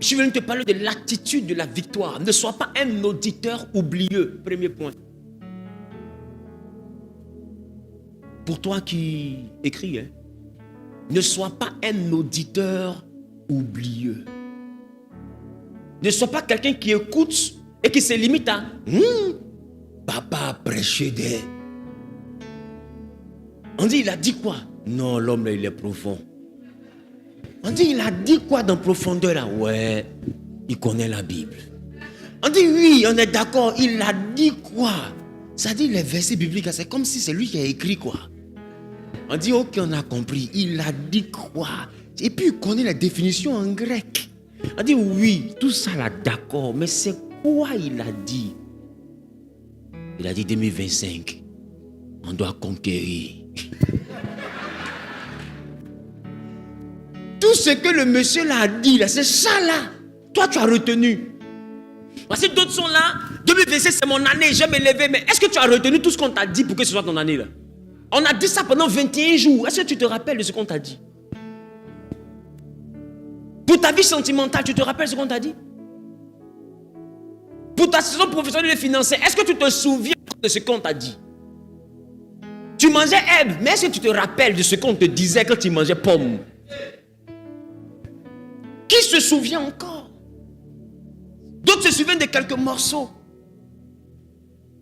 Je suis venu te parler de l'attitude de la victoire. Ne sois pas un auditeur oublieux. Premier point. Pour toi qui écris, ne sois pas un auditeur oublieux. Ne sois pas quelqu'un qui écoute et qui se limite à papa a prêché des. On dit, il a dit quoi? Non, l'homme là, il est profond. On dit, il a dit quoi dans profondeur là? Ouais, il connaît la Bible. On dit, oui, on est d'accord, il a dit quoi? Ça dit, les versets bibliques, c'est comme si c'est lui qui a écrit quoi. On dit, ok, on a compris, il a dit quoi? Et puis, il connaît la définition en grec. On dit, oui, tout ça là, d'accord, mais c'est quoi il a dit? Il a dit 2025, on doit conquérir. Tout ce que le monsieur là a dit, là, c'est ça là. Toi, tu as retenu. Parce que d'autres sont là. 2026, c'est mon année, je vais me lever. Mais est-ce que tu as retenu tout ce qu'on t'a dit pour que ce soit ton année là? On a dit ça pendant 21 jours. Est-ce que tu te rappelles de ce qu'on t'a dit? Pour ta vie sentimentale, tu te rappelles ce qu'on t'a dit? Pour ta saison professionnelle et financière, est-ce que tu te souviens de ce qu'on t'a dit? Tu mangeais herbe, mais est-ce que tu te rappelles de ce qu'on te disait quand tu mangeais pomme? Qui se souvient encore? D'autres se souviennent de quelques morceaux.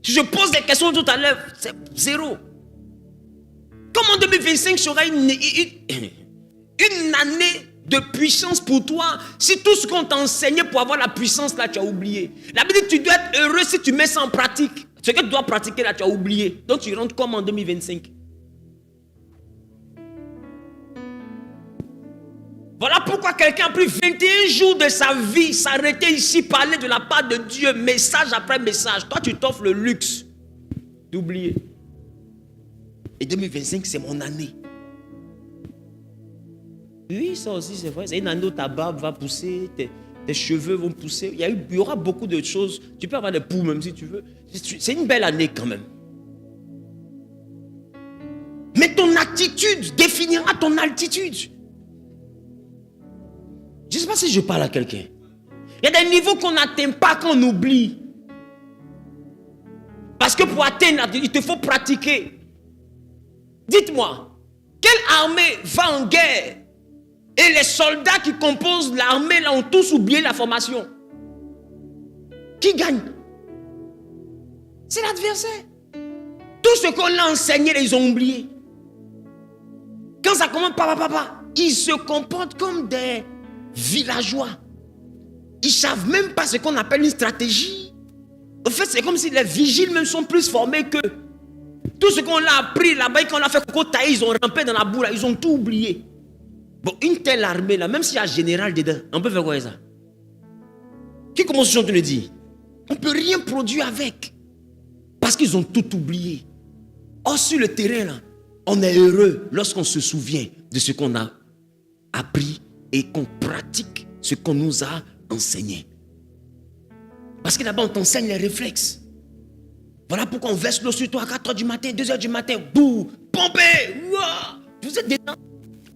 Si je pose des questions tout à l'heure, c'est zéro. Comment en 2025 sera une année de puissance pour toi si tout ce qu'on t'a enseigné pour avoir la puissance là, tu as oublié? La Bible dit que tu dois être heureux si tu mets ça en pratique. Ce que tu dois pratiquer là, tu as oublié. Donc tu rentres comme en 2025. Voilà pourquoi quelqu'un a pris 21 jours de sa vie, s'arrêter ici, parler de la part de Dieu, message après message. Toi, tu t'offres le luxe d'oublier. Et 2025, c'est mon année. Oui, ça aussi, c'est vrai. C'est une année où ta barbe va pousser, tes cheveux vont pousser. Il y aura beaucoup de choses. Tu peux avoir des poux même si tu veux. C'est une belle année quand même. Mais ton attitude définira ton altitude. Je ne sais pas si je parle à quelqu'un. Il y a des niveaux qu'on n'atteint pas quand on oublie. Parce que pour atteindre, il te faut pratiquer. Dites-moi, quelle armée va en guerre et les soldats qui composent l'armée là ont tous oublié la formation? Qui gagne? C'est l'adversaire. Tout ce qu'on a enseigné, ils ont oublié. Quand ça commence, papa, ils se comportent comme des villageois. Ils ne savent même pas ce qu'on appelle une stratégie. En fait, c'est comme si les vigiles même sont plus formés que tout ce qu'on a appris là-bas, qu'on a fait coco taille, ils ont rampé dans la boue là, ils ont tout oublié. Bon, une telle armée là, même s'il y a un général dedans, on peut faire quoi avec ça? Qui commence à te le dire? On ne peut rien produire avec. Parce qu'ils ont tout oublié. Or, sur le terrain là, on est heureux lorsqu'on se souvient de ce qu'on a appris et qu'on pratique ce qu'on nous a enseigné. Parce que là-bas, on t'enseigne les réflexes. Voilà pourquoi on verse l'eau sur toi à 4h du matin, 2h du matin, bouh, pompez, ouah, vous êtes dedans.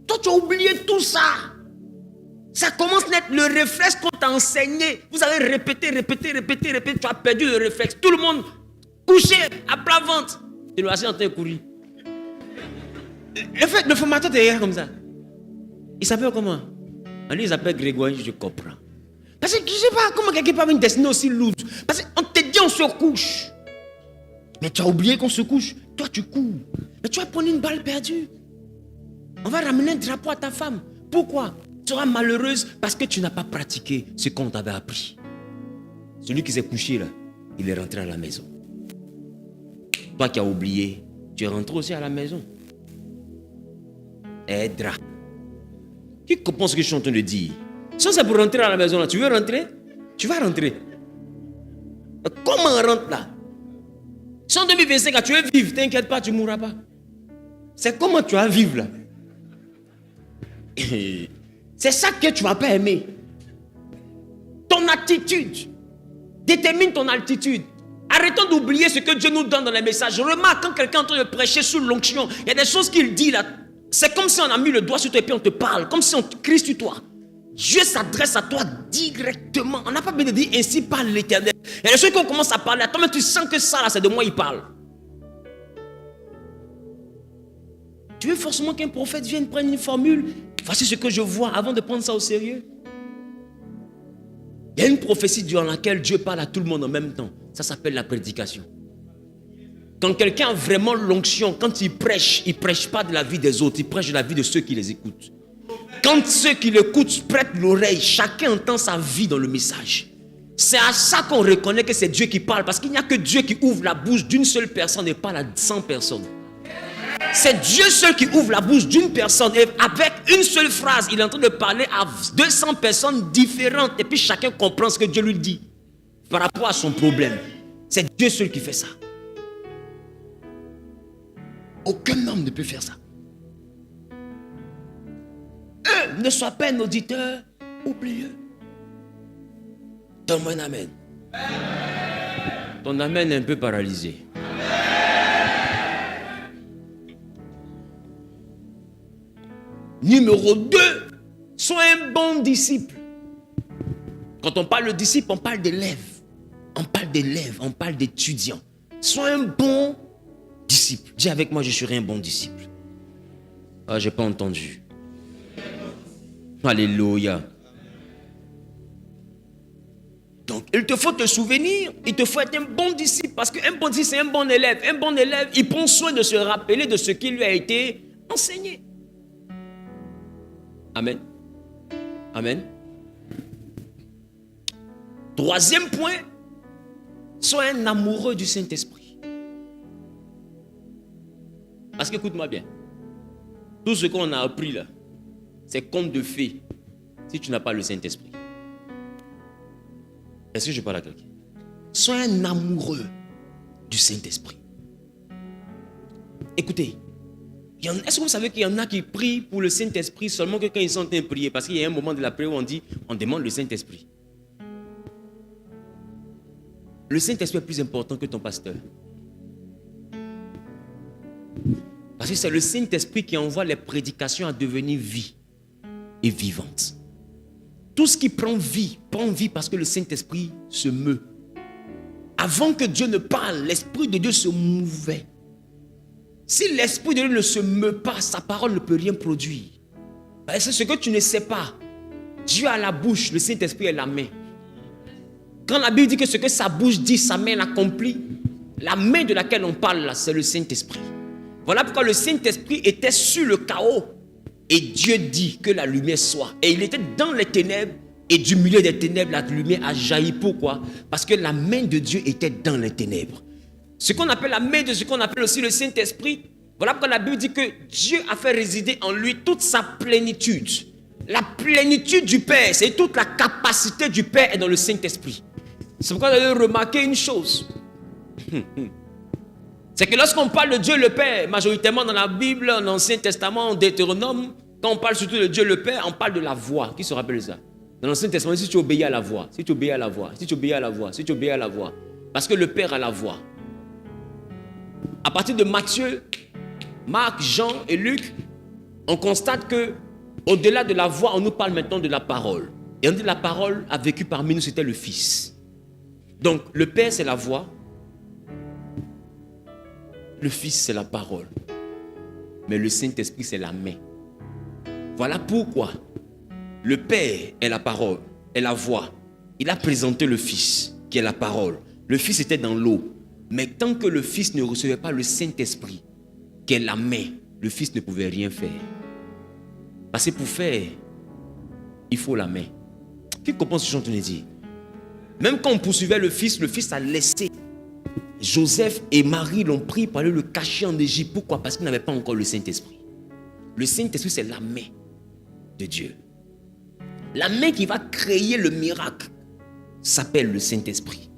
Toi, tu as oublié tout ça. Ça commence à être le réflexe qu'on t'a enseigné. Vous avez répété, tu as perdu le réflexe. Tout le monde couché à plat ventre. Tu dois assis en train de courir. Le formateur te regarde comme ça. Il s'appelle comment? Lui, il s'appelle Grégoire, je comprends. Parce que je ne sais pas comment quelqu'un peut avoir une destinée aussi lourde. Parce qu'on te dit on se couche. Mais tu as oublié qu'on se couche. Toi, tu cours. Mais tu vas prendre une balle perdue. On va ramener un drapeau à ta femme. Pourquoi? Tu seras malheureuse parce que tu n'as pas pratiqué ce qu'on t'avait appris. Celui qui s'est couché là, il est rentré à la maison. Toi qui as oublié, tu es rentré aussi à la maison. Aidera. Qui comprend ce que je suis en train de dire? Si c'est pour rentrer à la maison là, tu veux rentrer? Tu vas rentrer. Comment on rentre là? Si en 2025 tu veux vivre, t'inquiète pas, tu ne mourras pas. C'est comment tu vas vivre là. C'est ça que tu ne vas pas aimer. Ton attitude détermine ton altitude. Arrêtons d'oublier ce que Dieu nous donne dans les messages. Remarque quand quelqu'un est en train de prêcher sous l'onction, il y a des choses qu'il dit là. C'est comme si on a mis le doigt sur toi et puis on te parle. Comme si on te crie sur toi. Dieu s'adresse à toi directement. On n'a pas besoin de dire ainsi parle l'Éternel. Il y a des choses qu'on commence à parler à toi, mais tu sens que ça là, c'est de moi il parle. Tu veux forcément qu'un prophète vienne prendre une formule. Voici ce que je vois avant de prendre ça au sérieux. Il y a une prophétie durant laquelle Dieu parle à tout le monde en même temps. Ça s'appelle la prédication. Quand quelqu'un a vraiment l'onction, quand il prêche pas de la vie des autres, il prêche de la vie de ceux qui les écoutent. Quand ceux qui l'écoutent prêtent l'oreille, chacun entend sa vie dans le message. C'est à ça qu'on reconnaît que c'est Dieu qui parle, parce qu'il n'y a que Dieu qui ouvre la bouche d'une seule personne et parle à 100 personnes. C'est Dieu seul qui ouvre la bouche d'une personne et avec une seule phrase, il est en train de parler à 200 personnes différentes et puis chacun comprend ce que Dieu lui dit par rapport à son problème. C'est Dieu seul qui fait ça. Aucun homme ne peut faire ça. Ne sois pas un auditeur oublieux. Donne-moi un amen. Ton amen est un peu paralysé. Numéro 2, sois un bon disciple. Quand on parle de disciple, on parle d'élève. On parle d'élève, on parle d'étudiant. Sois un bon disciple. Dis avec moi, je serai un bon disciple. Ah, j'ai pas entendu. Alléluia. Donc, il te faut te souvenir, il te faut être un bon disciple. Parce qu'un bon disciple, c'est un bon élève. Un bon élève, il prend soin de se rappeler de ce qui lui a été enseigné. Amen. Amen. Troisième point, sois un amoureux du Saint-Esprit. Parce qu'écoute-moi bien, tout ce qu'on a appris là, c'est conte de fées si tu n'as pas le Saint-Esprit. Est-ce que je parle à quelqu'un? Sois un amoureux du Saint-Esprit. Écoutez, est-ce que vous savez qu'il y en a qui prient pour le Saint-Esprit seulement que quand ils sont en train de prier? Parce qu'il y a un moment de la prière où on demande le Saint-Esprit. Le Saint-Esprit est plus important que ton pasteur. Parce que c'est le Saint-Esprit qui envoie les prédications à devenir vie et vivante. Tout ce qui prend vie parce que le Saint-Esprit se meut. Avant que Dieu ne parle, l'Esprit de Dieu se mouvait. Si l'Esprit de Dieu ne se meut pas, sa parole ne peut rien produire. C'est ce que tu ne sais pas. Dieu a la bouche, le Saint-Esprit est la main. Quand la Bible dit que ce que sa bouche dit, sa main l'accomplit, la main de laquelle on parle là, c'est le Saint-Esprit. Voilà pourquoi le Saint-Esprit était sur le chaos. Et Dieu dit que la lumière soit. Et il était dans les ténèbres. Et du milieu des ténèbres, la lumière a jailli. Pourquoi? Parce que la main de Dieu était dans les ténèbres. Ce qu'on appelle la main de ce qu'on appelle aussi le Saint-Esprit. Voilà pourquoi la Bible dit que Dieu a fait résider en lui toute sa plénitude. La plénitude du Père, c'est toute la capacité du Père est dans le Saint-Esprit. C'est pourquoi vous avez remarqué une chose. C'est que lorsqu'on parle de Dieu le Père, majoritairement dans la Bible, dans l'Ancien Testament, en Deutéronome, quand on parle surtout de Dieu le Père, on parle de la voix. Qui se rappelle ça? Dans l'Ancien Testament, si tu obéis à la voix, si tu obéis à la voix, si tu obéis à la voix, si tu obéis à la voix. Parce que le Père a la voix. À partir de Matthieu, Marc, Jean et Luc, on constate que au-delà de la voix, on nous parle maintenant de la parole. Et on dit la parole a vécu parmi nous, c'était le Fils. Donc le Père c'est la voix, le Fils c'est la parole, mais le Saint-Esprit c'est la main. Voilà pourquoi le Père est la parole, est la voix. Il a présenté le Fils qui est la parole. Le Fils était dans l'eau, mais tant que le Fils ne recevait pas le Saint-Esprit qui est la main, le Fils ne pouvait rien faire. Parce que pour faire, il faut la main. Qui comprend ce que je suis en train de dire? Même quand on poursuivait le Fils a laissé. Joseph et Marie l'ont pris pour aller le cacher en Égypte. Pourquoi? Parce qu'il n'avait pas encore le Saint-Esprit. Le Saint-Esprit, c'est la main de Dieu. La main qui va créer le miracle s'appelle le Saint-Esprit.